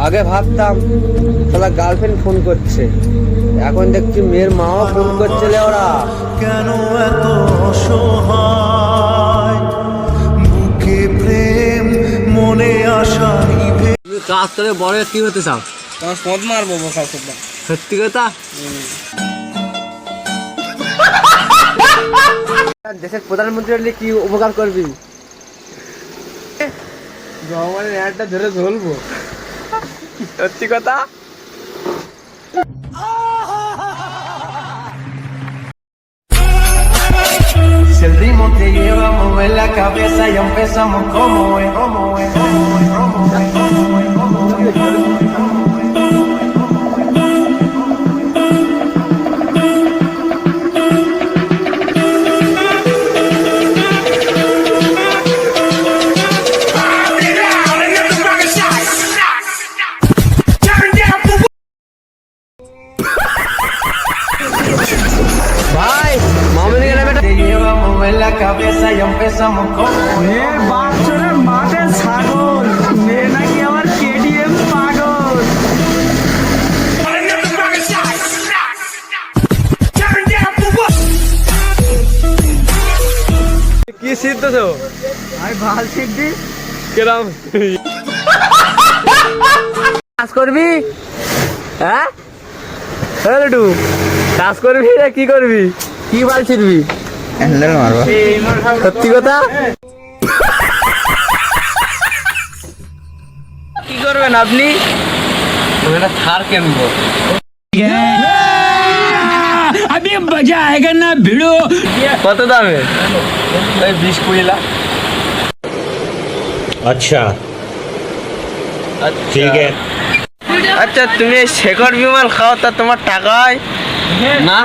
আগে ভাবতাম শালা গার্লফ্রেন্ড ফোন করছে, এখন দেখছি মেয়ের মাও ফোন করছে লে ওরা। কেন এত অসহায় বুকে প্রেম মনে আশা নিভে। তুমি কাজ করে বড় কি হতে চাও? তোমার পদ মারবো বোকা সুদ্ধা। সত্যি কথা? দেশের প্রধানমন্ত্রী হলে কি উপকার করবি? জওয়ানের একটা ধরে ধরবো। সত্যি কথা? Si el ritmo te lleva a mover la cabeza y empezamos como es, como es, como es, como es, como es, como ভাই মামনি গেলে বেটা te lleva a mover la cabeza y empezamos como মেয়ের বাচ্চাদের মাঠে ছাগল, মেয়ে নাকি আবার কেডিএম পাগল। কি সিদ্ধ তো? আমি ভাল সিদ্ধি। কেরাম কাজ করবি? হ্যাঁ লটু, কাজ করবি না কি করবি? কি বাল ছিড়বি? সত্যি কথা? কি করবেন আপনি? একটা থার কিনবো। কত দামে? ওই 20-20 লাখ। अच्छा ठीक है। আচ্ছা তুমি এই শেখর বিমল খাও তা তোমার টাকায় না?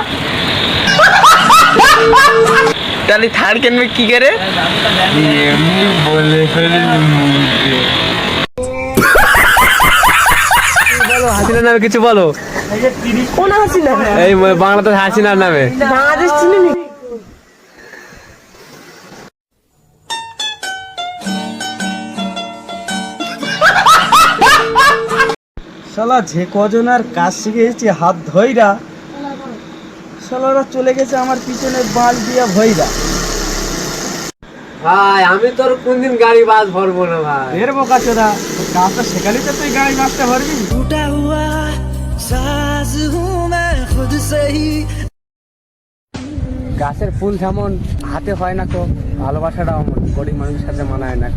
তাহলে থার কিনবে কি করে? এমনি বলে ফেলে বলো, হাসিনার নামে কিছু বলো। কোন হাসিনা? এই বাংলাদেশ হাসিনার নামে। বাংলাদেশ চিনি। শালা যে কজনের কাজ শিখে এসেছি হাত ধইরা, শালারা চলে গেছে আমার পিছনে বাল দিয়া ভইরা। ভাই আমি তোর কোনদিন গাড়ি বাস ভরবো না ভাই। এর বোকা চোদা, কাজটা শেখালি তো তুই গাড়ি বাসটা ভরবি। टूटा हुआ साज हूँ मैं खुद से ही। গাছের ফুল যেমন হাতে হয় না কো, ভালোবাসাটাও এমন গরিব মানুষের সাথে মানায় না।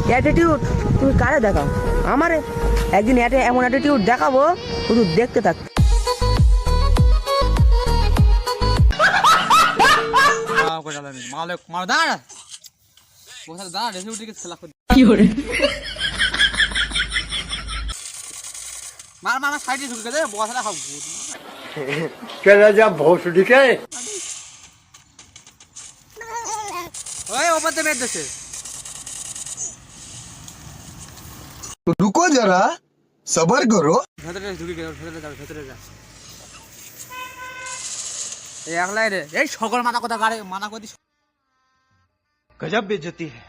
অ্যাটিটিউড তুমি কারে দেখাও? আমারে একদিন এমন অ্যাটিটিউড দেখাবো শুধু দেখতে থাক। रुको जरा सबर करो। একলাই রে, এই সকল মাথা কথা গাড়ি মানা করে দিস। गजब बेइज्जती है।